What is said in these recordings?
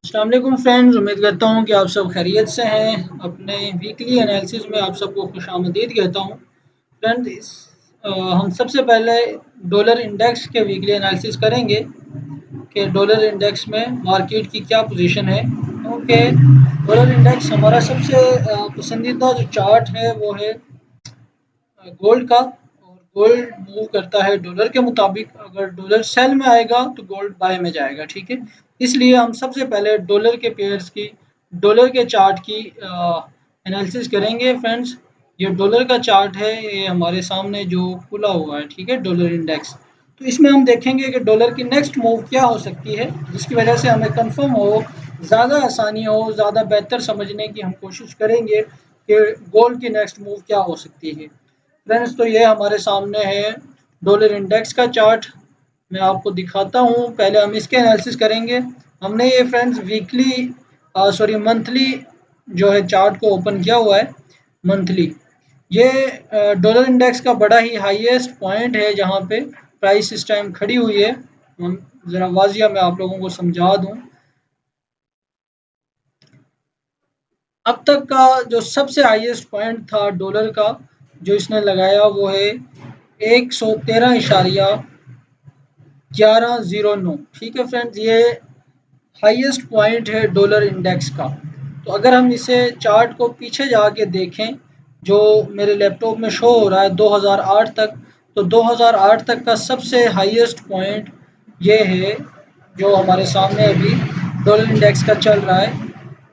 अस्सलाम वालेकुम फ्रेंड्स, उम्मीद करता हूँ कि आप सब खैरियत से हैं। अपने वीकली एनालिसिस में आप सबको खुशामदीद कहता हूँ। फ्रेंड्स, हम सबसे पहले डॉलर इंडेक्स के वीकली एनालिसिस करेंगे कि डॉलर इंडेक्स में मार्केट की क्या पोजीशन है, क्योंकि डॉलर इंडेक्स हमारा सबसे पसंदीदा जो चार्ट है वो है गोल्ड का। और गोल्ड मूव करता है डॉलर के मुताबिक। अगर डॉलर सेल में आएगा तो गोल्ड बाय में जाएगा, ठीक है। इसलिए हम सबसे पहले डॉलर के पेयर्स की, डॉलर के चार्ट की एनालिसिस करेंगे फ्रेंड्स। ये डॉलर का चार्ट है, ये हमारे सामने जो खुला हुआ है, ठीक है, डॉलर इंडेक्स। तो इसमें हम देखेंगे कि डॉलर की नेक्स्ट मूव क्या हो सकती है, जिसकी वजह से हमें कंफर्म हो, ज़्यादा आसानी हो, ज़्यादा बेहतर समझने की हम कोशिश करेंगे कि गोल्ड की नेक्स्ट मूव क्या हो सकती है। फ्रेंड्स, तो ये हमारे सामने है डॉलर इंडेक्स का चार्ट। मैं आपको दिखाता हूँ। पहले हम इसके एनालिसिस करेंगे। हमने ये फ्रेंड्स वीकली सॉरी मंथली जो है चार्ट को ओपन किया हुआ है, मंथली। ये डॉलर इंडेक्स का बड़ा ही हाईएस्ट पॉइंट है जहाँ पे प्राइस इस टाइम खड़ी हुई है। हम ज़रा वाजिया मैं आप लोगों को समझा दूँ। अब तक का जो सबसे हाईएस्ट पॉइंट था डॉलर का, जो इसने लगाया, वो है 113.1109। ठीक है फ्रेंड्स, ये हाईएस्ट पॉइंट है डॉलर इंडेक्स का। तो अगर हम इसे चार्ट को पीछे जाके देखें, जो मेरे लैपटॉप में शो हो रहा है 2008 तक, तो 2008 तक का सबसे हाईएस्ट पॉइंट ये है, जो हमारे सामने अभी डॉलर इंडेक्स का चल रहा है,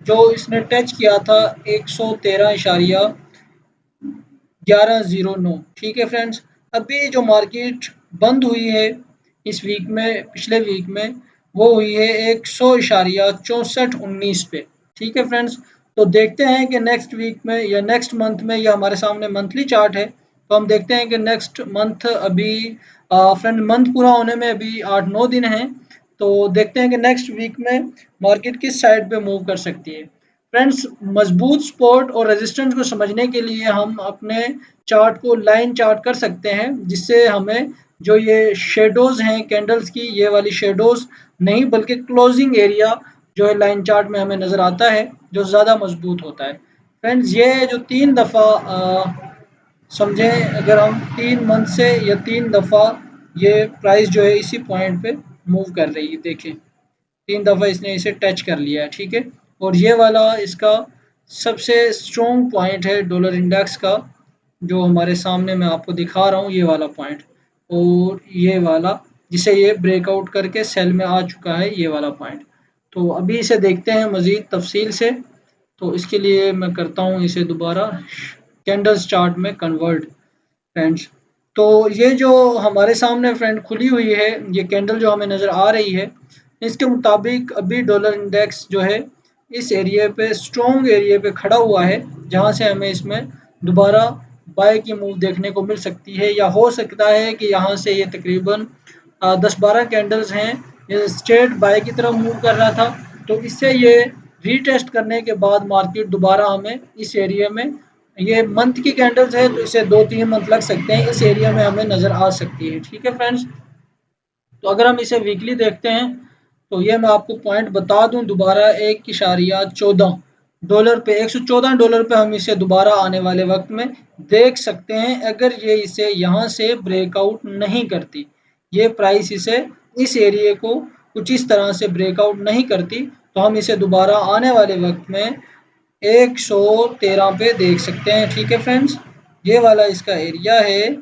जो इसने टच किया था 113.1109। ठीक है फ्रेंड्स, अभी जो मार्केट बंद हुई है इस वीक में, पिछले वीक में, वो हुई है 100.6419 पे। ठीक है फ्रेंड्स, तो देखते हैं कि नेक्स्ट वीक में या नेक्स्ट मंथ में, ये हमारे सामने मंथली चार्ट है, तो हम देखते हैं कि नेक्स्ट मंथ अभी फ्रेंड मंथ पूरा होने में अभी 8-9 दिन हैं। तो देखते हैं कि नेक्स्ट वीक में मार्केट किस साइड पे मूव कर सकती है। फ्रेंड्स, मजबूत सपोर्ट और रेजिस्टेंस को समझने के लिए हम अपने चार्ट को लाइन चार्ट कर सकते हैं, जिससे हमें जो ये शेडोज हैं कैंडल्स की, ये वाली शेडोज नहीं बल्कि क्लोजिंग एरिया जो है लाइन चार्ट में हमें नज़र आता है, जो ज़्यादा मजबूत होता है। फ्रेंड्स, ये जो 3 दफ़ा समझें, अगर हम 3 मंथ से या 3 दफ़ा ये प्राइस जो है इसी पॉइंट पे मूव कर रही है, देखें 3 दफ़ा इसने इसे टच कर लिया है, ठीक है। और ये वाला इसका सबसे स्ट्रॉन्ग पॉइंट है डॉलर इंडेक्स का, जो हमारे सामने मैं आपको दिखा रहा हूँ, ये वाला पॉइंट। और ये वाला जिसे ये ब्रेकआउट करके सेल में आ चुका है, ये वाला पॉइंट। तो अभी इसे देखते हैं मज़ीद तफसील से। तो इसके लिए मैं करता हूँ इसे दोबारा कैंडल्स चार्ट में कन्वर्ट फ्रेंड्स। तो ये जो हमारे सामने फ्रेंड खुली हुई है, ये कैंडल जो हमें नज़र आ रही है, इसके मुताबिक अभी डॉलर इंडेक्स जो है इस एरिया पे, स्ट्रॉन्ग एरिया पे खड़ा हुआ है, जहाँ से हमें इसमें दोबारा बाय की मूव देखने को मिल सकती है। या हो सकता है कि यहाँ से ये तकरीबन 10-12 कैंडल्स हैं, ये स्ट्रेट बाय की तरफ मूव कर रहा था। तो इससे ये रीटेस्ट करने के बाद मार्केट दोबारा हमें इस एरिया में, ये मंथ की कैंडल्स है तो इसे 2-3 मंथ लग सकते हैं, इस एरिया में हमें नज़र आ सकती है। ठीक है फ्रेंड्स, तो अगर हम इसे वीकली देखते हैं, तो ये मैं आपको पॉइंट बता दूं दोबारा, 1.14 डॉलर पे, $114 पे हम इसे दोबारा आने वाले वक्त में देख सकते हैं, अगर ये इसे यहाँ से ब्रेकआउट नहीं करती, ये प्राइस इसे इस एरिया को कुछ इस तरह से ब्रेकआउट नहीं करती, तो हम इसे दोबारा आने वाले वक्त में 113 पे देख सकते हैं। ठीक है फ्रेंड्स, ये वाला इसका एरिया है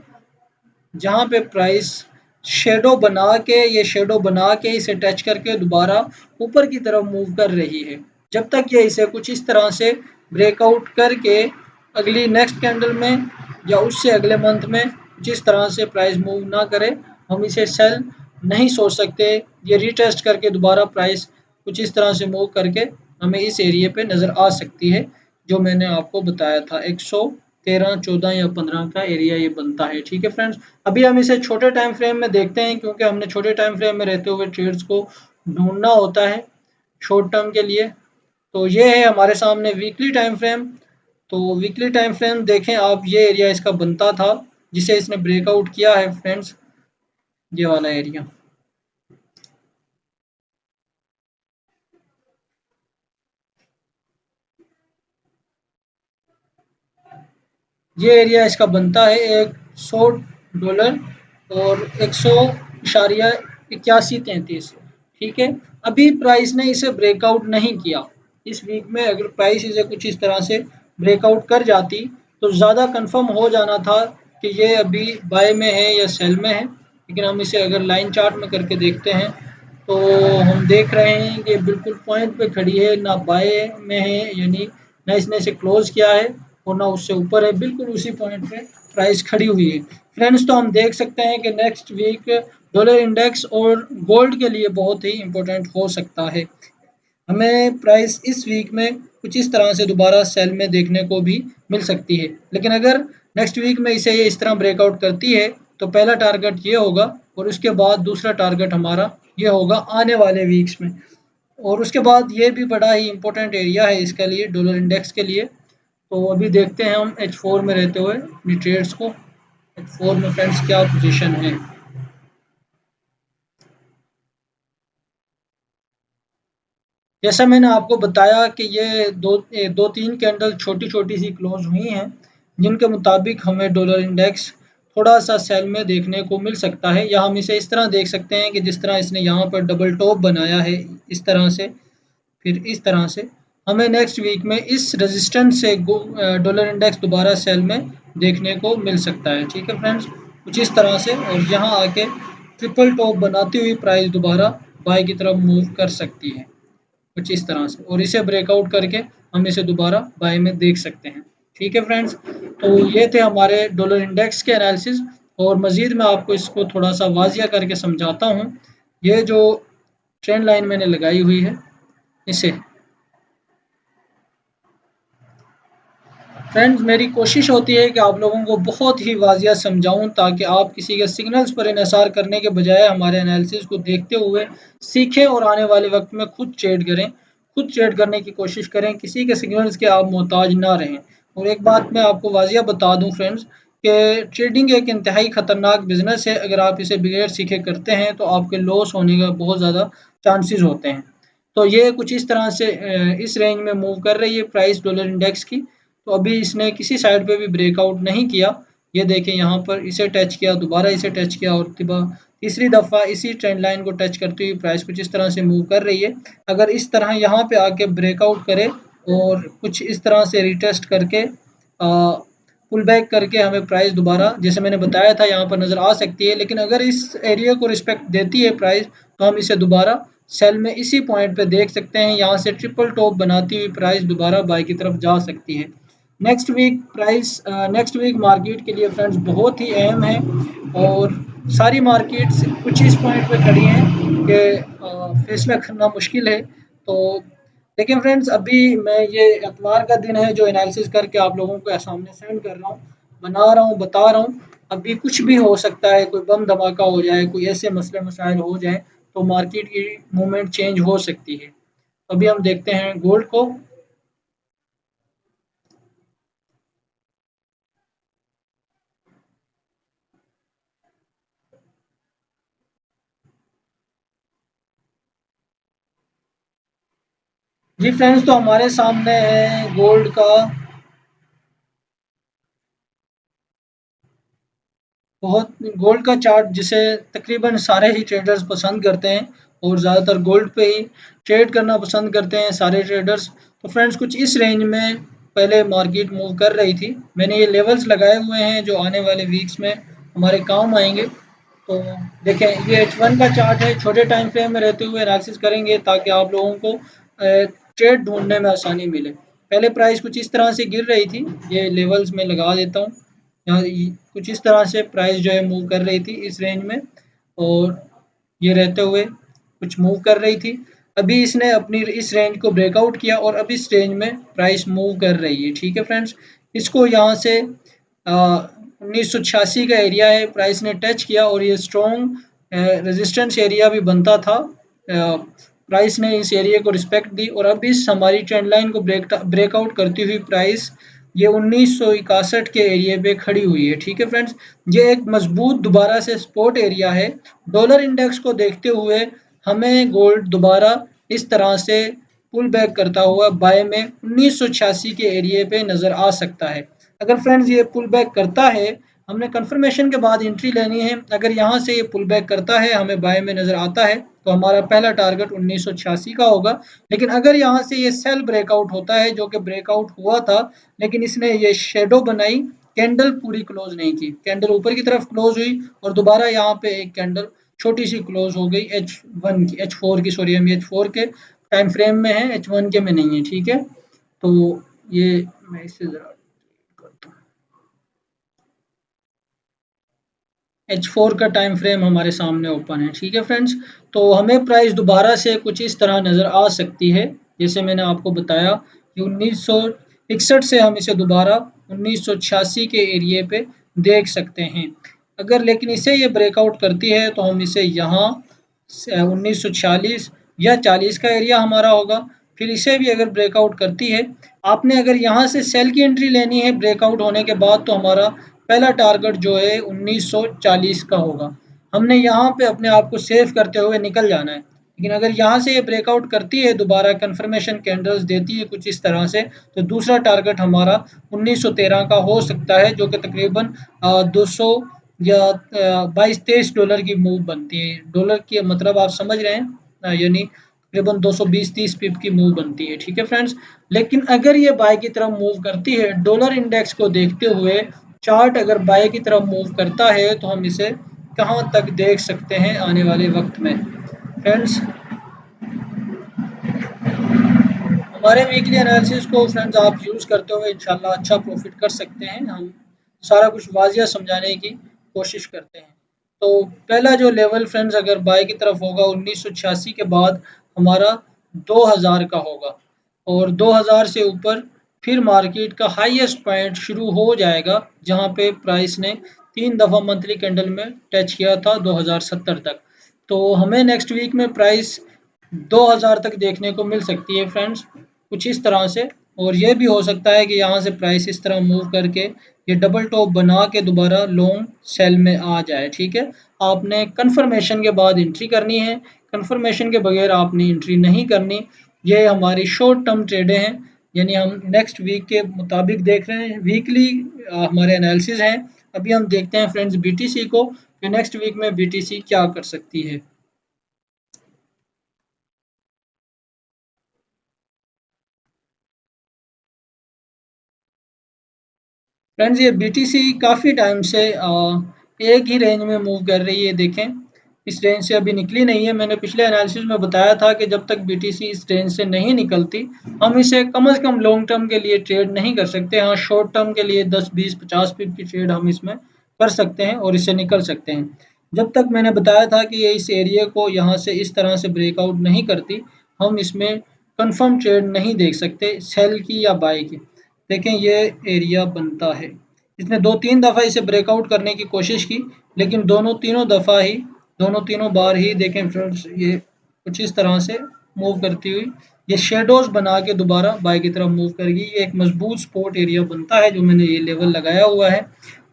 जहाँ पे प्राइस शेडो बना के, ये शेडो बना के इसे टच करके दोबारा ऊपर की तरफ मूव कर रही है। जब तक ये इसे कुछ इस तरह से ब्रेकआउट करके अगली नेक्स्ट कैंडल में या उससे अगले मंथ में जिस तरह से प्राइस मूव ना करे, हम इसे सेल नहीं सोच सकते। ये रीटेस्ट करके दोबारा प्राइस कुछ इस तरह से मूव करके हमें इस एरिया पे नज़र आ सकती है, जो मैंने आपको बताया था 113, 14 या 15 का एरिया ये बनता है। ठीक है फ्रेंड्स, अभी हम इसे छोटे टाइम फ्रेम में देखते हैं, क्योंकि हमने छोटे टाइम फ्रेम में रहते हुए ट्रेड्स को ढूंढना होता है शॉर्ट टर्म के लिए। तो ये है हमारे सामने वीकली टाइम फ्रेम। तो वीकली टाइम फ्रेम देखें आप, ये एरिया इसका बनता था जिसे इसने ब्रेकआउट किया है फ्रेंड्स, ये वाला एरिया। ये एरिया इसका बनता है $100 और 100.8133। ठीक है, अभी प्राइस ने इसे ब्रेकआउट नहीं किया। इस वीक में अगर प्राइस इसे कुछ इस तरह से ब्रेकआउट कर जाती तो ज़्यादा कंफर्म हो जाना था कि ये अभी बाय में है या सेल में है। लेकिन हम इसे अगर लाइन चार्ट में करके देखते हैं तो हम देख रहे हैं कि बिल्कुल पॉइंट पे खड़ी है, ना बाय में है यानी ना इसने इसे क्लोज किया है और ना उससे ऊपर है, बिल्कुल उसी पॉइंट पे प्राइस खड़ी हुई है। फ्रेंड्स, तो हम देख सकते हैं कि नेक्स्ट वीक डॉलर इंडेक्स और गोल्ड के लिए बहुत ही इम्पोर्टेंट हो सकता है। हमें प्राइस इस वीक में कुछ इस तरह से दोबारा सेल में देखने को भी मिल सकती है। लेकिन अगर नेक्स्ट वीक में इसे ये इस तरह ब्रेकआउट करती है तो पहला टारगेट ये होगा और उसके बाद दूसरा टारगेट हमारा ये होगा आने वाले वीक्स में। और उसके बाद ये भी बड़ा ही इम्पोर्टेंट एरिया है इसके लिए, डॉलर इंडेक्स के लिए। तो अभी देखते हैं हम H4 में रहते हुए अपनी ट्रेड्स को। H4 में फ्रेंड्स क्या पोजीशन है। जैसा मैंने आपको बताया कि ये दो तीन कैंडल छोटी छोटी सी क्लोज हुई हैं, जिनके मुताबिक हमें डॉलर इंडेक्स थोड़ा सा सेल में देखने को मिल सकता है, या हम इसे इस तरह देख सकते हैं कि जिस तरह इसने यहाँ पर डबल टॉप बनाया है इस तरह से, फिर इस तरह से हमें नेक्स्ट वीक में इस रेजिस्टेंस से डॉलर इंडेक्स दोबारा सेल में देखने को मिल सकता है। ठीक है फ्रेंड्स, कुछ इस तरह से, और यहाँ आके ट्रिपल टॉप बनाती हुई प्राइस दोबारा बाय की तरफ मूव कर सकती है कुछ इस तरह से, और इसे ब्रेकआउट करके हम इसे दोबारा बाय में देख सकते हैं। ठीक है फ्रेंड्स, तो ये थे हमारे डॉलर इंडेक्स के एनालिसिस। और मज़ीद मैं आपको इसको थोड़ा सा वाजिया करके समझाता हूँ। ये जो ट्रेंड लाइन मैंने लगाई हुई है इसे, फ्रेंड्स मेरी कोशिश होती है कि आप लोगों को बहुत ही वाजिया समझाऊं ताकि आप किसी के सिग्नल्स पर इन्हिसार करने के बजाय हमारे एनालिसिस को देखते हुए सीखें और आने वाले वक्त में खुद ट्रेड करें, खुद ट्रेड करने की कोशिश करें, किसी के सिग्नल्स के आप मोहताज ना रहें। और एक बात मैं आपको वाजिया बता दूं फ्रेंड्स कि ट्रेडिंग एक इंतहाई ख़तरनाक बिजनेस है। अगर आप इसे बगैर सीखे करते हैं तो आपके लॉस होने का बहुत ज़्यादा चांसेस होते हैं। तो ये कुछ इस तरह से इस रेंज में मूव कर रही है प्राइस डॉलर इंडेक्स की। तो अभी इसने किसी साइड पे भी ब्रेकआउट नहीं किया। ये देखें, यहाँ पर इसे टच किया, दोबारा इसे टच किया और तीसरी दफ़ा इसी ट्रेंड लाइन को टच करते हुए प्राइस कुछ इस तरह से मूव कर रही है। अगर इस तरह यहाँ पे आके ब्रेकआउट करे और कुछ इस तरह से रिटेस्ट करके पुल बैक करके हमें प्राइस दोबारा जैसे मैंने बताया था यहाँ पर नज़र आ सकती है। लेकिन अगर इस एरिया को रिस्पेक्ट देती है प्राइस तो हम इसे दोबारा सेल में इसी पॉइंट पे देख सकते हैं। यहाँ से ट्रिपल टॉप बनाती हुई प्राइस दोबारा बाय की तरफ जा सकती है। नेक्स्ट वीक मार्केट के लिए फ्रेंड्स बहुत ही अहम है, और सारी मार्केट्स कुछ इस पॉइंट पे खड़ी हैं कि फैसला करना मुश्किल है। तो लेकिन फ्रेंड्स अभी मैं ये एतवार का दिन है जो एनालिसिस करके आप लोगों को सामने सेंड कर रहा हूँ, बना रहा हूँ, बता रहा हूँ। अभी कुछ भी हो सकता है, कोई बम धमाका हो जाए, कोई ऐसे मसले मसाइल हो जाए तो मार्केट की मूवमेंट चेंज हो सकती है। अभी हम देखते हैं गोल्ड को। जी फ्रेंड्स, तो हमारे सामने है गोल्ड का बहुत गोल्ड का चार्ट, जिसे तकरीबन सारे ही ट्रेडर्स पसंद करते हैं और ज़्यादातर गोल्ड पे ही ट्रेड करना पसंद करते हैं सारे ट्रेडर्स। तो फ्रेंड्स कुछ इस रेंज में पहले मार्केट मूव कर रही थी। मैंने ये लेवल्स लगाए हुए हैं जो आने वाले वीक्स में हमारे काम आएंगे। तो देखें, ये H1 का चार्ट है, छोटे टाइम फ्रेम में रहते हुए एनालिसिस करेंगे ताकि आप लोगों को ट्रेड ढूंढने में आसानी मिले। पहले प्राइस कुछ इस तरह से गिर रही थी, ये लेवल्स में लगा देता हूँ। यहाँ कुछ इस तरह से प्राइस जो है मूव कर रही थी इस रेंज में, और ये रहते हुए कुछ मूव कर रही थी। अभी इसने अपनी इस रेंज को ब्रेकआउट किया और अब इस रेंज में प्राइस मूव कर रही है। ठीक है फ्रेंड्स, इसको यहाँ से 1986 का एरिया है, प्राइस ने टच किया और ये स्ट्रॉन्ग रेजिस्टेंस एरिया भी बनता था। प्राइस ने इस एरिया को रिस्पेक्ट दी और अब इस हमारी ट्रेंड लाइन को ब्रेकआउट करती हुई प्राइस ये 1961 के एरिया पे खड़ी हुई है। ठीक है फ्रेंड्स, ये एक मजबूत दोबारा से सपोर्ट एरिया है। डॉलर इंडेक्स को देखते हुए हमें गोल्ड दोबारा इस तरह से पुल बैक करता हुआ बाय में 1986 के एरिया पे नज़र आ सकता है। अगर फ्रेंड्स ये पुल बैक करता है, हमने कंफर्मेशन के बाद एंट्री लेनी है। अगर यहाँ से ये पुल बैक करता है, हमें बाय में नज़र आता है, तो हमारा पहला टारगेट 1986 का होगा। लेकिन अगर यहाँ से ये सेल ब्रेकआउट होता है, जो कि ब्रेकआउट हुआ था, लेकिन इसने ये शेडो बनाई, कैंडल पूरी क्लोज नहीं की, कैंडल ऊपर की तरफ क्लोज हुई और दोबारा यहाँ पे एक कैंडल छोटी सी क्लोज हो गई H1 की, H4 की, सॉरी हम H4 के टाइम फ्रेम में है, H1 के में नहीं है। ठीक है, तो ये मैं इससे जरा करता हूँ। H4 का टाइम फ्रेम हमारे सामने ओपन है। ठीक है फ्रेंड्स, तो हमें प्राइस दोबारा से कुछ इस तरह नज़र आ सकती है, जैसे मैंने आपको बताया कि 1961 से हम इसे दोबारा 1986 के एरिए पे देख सकते हैं। अगर लेकिन इसे ये ब्रेकआउट करती है, तो हम इसे यहाँ 1946 या 40 का एरिया हमारा होगा। फिर इसे भी अगर ब्रेकआउट करती है, आपने अगर यहाँ से सेल की एंट्री लेनी है ब्रेकआउट होने के बाद, तो हमारा पहला टारगेट जो है 1940 का होगा। हमने यहाँ पे अपने आप को सेव करते हुए निकल जाना है। लेकिन अगर यहाँ से ये ब्रेकआउट करती है, दोबारा कंफर्मेशन कैंडल्स देती है कुछ इस तरह से, तो दूसरा टारगेट हमारा 1913 का हो सकता है, जो कि तकरीबन 200 या 22-23 डॉलर की मूव बनती है। डॉलर की मतलब आप समझ रहे हैं, यानी तकरीबन 220-30 पिप की मूव बनती है। ठीक है फ्रेंड्स, लेकिन अगर ये बाय की तरफ मूव करती है, डॉलर इंडेक्स को देखते हुए चार्ट अगर बाय की तरफ मूव करता है, तो हम इसे कहाँ तक देख सकते हैं आने वाले वक्त में। फ्रेंड्स, हमारे वीकली एनालिसिस को फ्रेंड्स आप यूज़ करते हुए इंशाल्लाह अच्छा प्रॉफिट कर सकते हैं। हम सारा कुछ वाजिया समझाने की कोशिश करते हैं। तो पहला जो लेवल फ्रेंड्स अगर बाय की तरफ होगा 1986 के बाद हमारा 2000 का होगा, और 2000 से ऊपर फिर मार्केट का हाईएस्ट पॉइंट शुरू हो जाएगा, जहां पे प्राइस ने 3 दफ़ा मंथली कैंडल में टच किया था 2070 तक। तो हमें नेक्स्ट वीक में प्राइस 2000 तक देखने को मिल सकती है फ्रेंड्स, कुछ इस तरह से। और ये भी हो सकता है कि यहाँ से प्राइस इस तरह मूव करके ये डबल टॉप बना के दोबारा लॉन्ग सेल में आ जाए। ठीक है, आपने कंफर्मेशन के बाद एंट्री करनी है, कंफर्मेशन के बगैर आपने एंट्री नहीं करनी। ये हमारी शॉर्ट टर्म ट्रेडें हैं, यानी हम नेक्स्ट वीक के मुताबिक देख रहे हैं। वीकली हमारे एनालिसिस हैं। अभी हम देखते हैं फ्रेंड्स बीटीसी को, कि नेक्स्ट वीक में बीटीसी क्या कर सकती है। फ्रेंड्स, ये बीटीसी काफ़ी टाइम से एक ही रेंज में मूव कर रही है। देखें, इस रेंज से अभी निकली नहीं है। मैंने पिछले एनालिसिस में बताया था कि जब तक बीटीसी इस रेंज से नहीं निकलती, हम इसे कम से कम लॉन्ग टर्म के लिए ट्रेड नहीं कर सकते। हाँ, शॉर्ट टर्म के लिए 10 20 50 पिप की ट्रेड हम इसमें कर सकते हैं और इससे निकल सकते हैं। जब तक मैंने बताया था कि ये इस एरिया को यहाँ से इस तरह से ब्रेकआउट नहीं करती, हम इसमें कंफर्म ट्रेड नहीं देख सकते सेल की या बाय की। देखें, ये एरिया बनता है, इसने 2-3 दफ़ा इसे ब्रेकआउट करने की कोशिश की, लेकिन दोनों तीनों बार ही देखें फ्रेंड्स, ये कुछ इस तरह से मूव करती हुई ये शेडोज बना के दोबारा बाय की तरफ मूव करेगी। ये एक मजबूत सपोर्ट एरिया बनता है, जो मैंने ये लेवल लगाया हुआ है।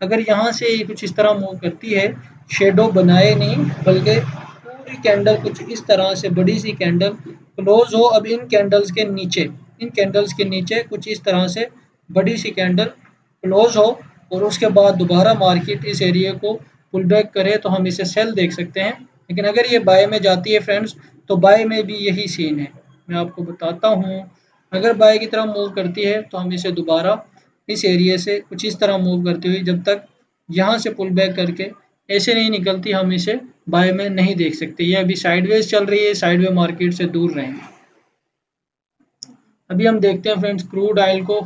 अगर यहाँ से ये कुछ इस तरह मूव करती है, शेडो बनाए नहीं बल्कि पूरी कैंडल कुछ इस तरह से बड़ी सी कैंडल क्लोज हो, अब इन कैंडल्स के नीचे कुछ इस तरह से बड़ी सी कैंडल क्लोज हो, और उसके बाद दोबारा मार्केट इस एरिया को पुल बैक करे, तो हम इसे सेल देख सकते हैं। लेकिन अगर ये बाय में जाती है फ्रेंड्स, तो बाय में भी यही सीन है। मैं आपको बताता हूँ, अगर बाय की तरफ मूव करती है, तो हम इसे दोबारा इस एरिया से कुछ इस तरह मूव करती हुई जब तक यहाँ से पुल बैक करके ऐसे नहीं निकलती, हम इसे बाय में नहीं देख सकते। ये अभी साइडवेज चल रही है, साइडवे मार्केट से दूर रहें। अभी हम देखते हैं फ्रेंड्स क्रूड ऑयल को।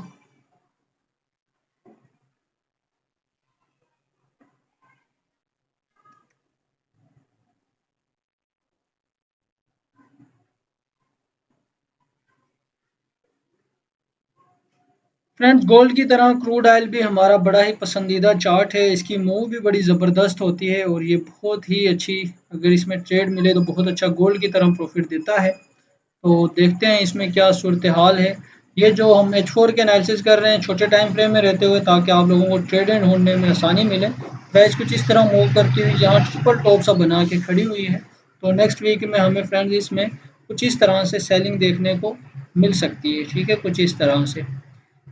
फ्रेंड्स, गोल्ड की तरह क्रूड ऑयल भी हमारा बड़ा ही पसंदीदा चार्ट है। इसकी मूव भी बड़ी ज़बरदस्त होती है, और ये बहुत ही अच्छी, अगर इसमें ट्रेड मिले तो बहुत अच्छा गोल्ड की तरह प्रॉफिट देता है। तो देखते हैं इसमें क्या सूरत हाल है। ये जो हम H4 के एनालिसिस कर रहे हैं छोटे टाइम फ्रेम में रहते हुए, ताकि आप लोगों को ट्रेड एंड ढूंढने में आसानी मिले। प्राइस कुछ इस तरह मूव करती हुई यहाँ ट्रिपल टॉप सा बना के खड़ी हुई है, तो नेक्स्ट वीक में हमें फ्रेंड्स इसमें कुछ इस तरह से सेलिंग देखने को मिल सकती है। ठीक है, कुछ इस तरह से।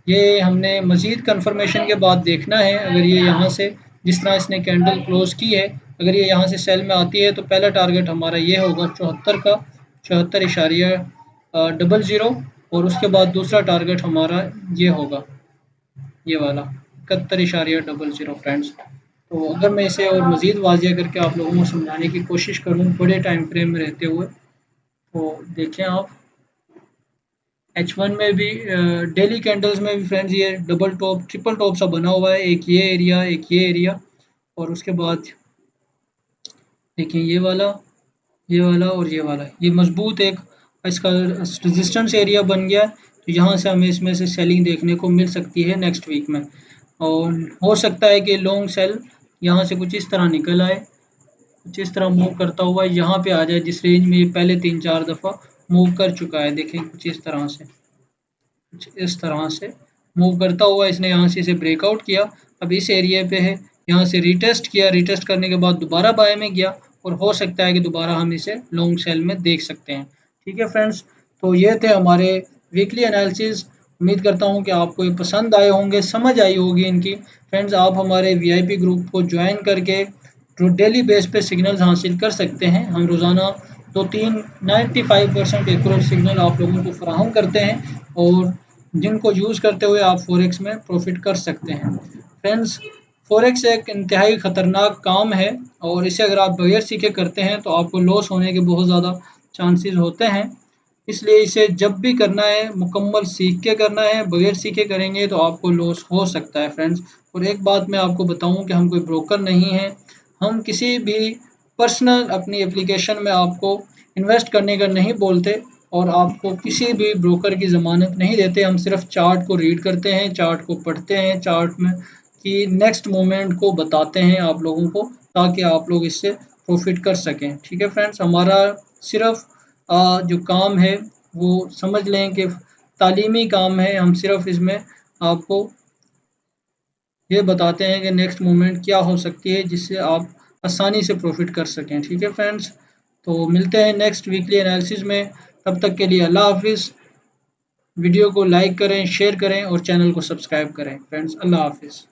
ये हमने मज़ीद कंफर्मेशन के बाद देखना है। अगर ये यहाँ से जिस तरह इसने कैंडल क्लोज की है, अगर ये यहाँ से सेल में आती है तो पहला टारगेट हमारा ये होगा 74 का, 74.00, और उसके बाद दूसरा टारगेट हमारा ये होगा, ये वाला 71.00 फ्रेंड्स। तो अगर मैं इसे और मज़ीद वाज़िया करके आप लोगों को समझाने की कोशिश करूँ बड़े टाइम फ्रेम में रहते हुए, तो देखें आप H1 में भी डेली कैंडल्स में भी फ्रेंड्स ये डबल टॉप ट्रिपल टॉप सा बना हुआ है, एक ये एरिया, एक ये एरिया, और उसके बाद देखिए ये वाला और ये वाला, ये मजबूत एक इसका रेजिस्टेंस एरिया बन गया है। तो यहाँ से हमें इसमें से सेलिंग देखने को मिल सकती है नेक्स्ट वीक में, और हो सकता है कि लॉन्ग सेल यहाँ से कुछ इस तरह निकल आए, कुछ इस तरह मूव करता हुआ यहाँ पे आ जाए, जिस रेंज में ये पहले 3-4 दफ़ा मूव कर चुका है। देखें कुछ इस तरह से, कुछ इस तरह से मूव करता हुआ इसने यहाँ से इसे ब्रेकआउट किया, अब इस एरिया पे है, यहाँ से रिटेस्ट किया, रिटेस्ट करने के बाद दोबारा बाय में गया, और हो सकता है कि दोबारा हम इसे लॉन्ग सेल में देख सकते हैं। ठीक है फ्रेंड्स, तो ये थे हमारे वीकली एनालिसिस। उम्मीद करता हूँ कि आपको ये पसंद आए होंगे, समझ आई होगी इनकी। फ्रेंड्स, आप हमारे वीआईपी ग्रुप को ज्वाइन करके डेली बेस पे सिग्नल्स हासिल कर सकते हैं। हम रोज़ाना 2-3 95% एक्यूरेट सिग्नल आप लोगों को फराहम करते हैं, और जिनको यूज़ करते हुए आप फॉरेक्स में प्रॉफिट कर सकते हैं। फ्रेंड्स, फॉरेक्स एक इंतहाई ख़तरनाक काम है, और इसे अगर आप बगैर सीखे करते हैं तो आपको लॉस होने के बहुत ज़्यादा चांसेस होते हैं। इसलिए इसे जब भी करना है मुकम्मल सीख के करना है, बगैर सीखे करेंगे तो आपको लॉस हो सकता है फ्रेंड्स। और एक बात मैं आपको बताऊं कि हम कोई ब्रोकर नहीं हैं, हम किसी भी पर्सनल अपनी एप्लीकेशन में आपको इन्वेस्ट करने का नहीं बोलते, और आपको किसी भी ब्रोकर की ज़मानत नहीं देते। हम सिर्फ चार्ट को रीड करते हैं, चार्ट को पढ़ते हैं, चार्ट में की नेक्स्ट मोमेंट को बताते हैं आप लोगों को, ताकि आप लोग इससे प्रॉफिट कर सकें। ठीक है फ्रेंड्स, हमारा सिर्फ जो काम है वो समझ लें कि तालीमी काम है। हम सिर्फ इसमें आपको ये बताते हैं कि नेक्स्ट मूवमेंट क्या हो सकती है, जिससे आप आसानी से प्रॉफिट कर सकें। ठीक है फ्रेंड्स, तो मिलते हैं नेक्स्ट वीकली एनालिसिस में। तब तक के लिए अल्लाह हाफिज़। वीडियो को लाइक करें, शेयर करें और चैनल को सब्सक्राइब करें। फ्रेंड्स, अल्लाह हाफिज़।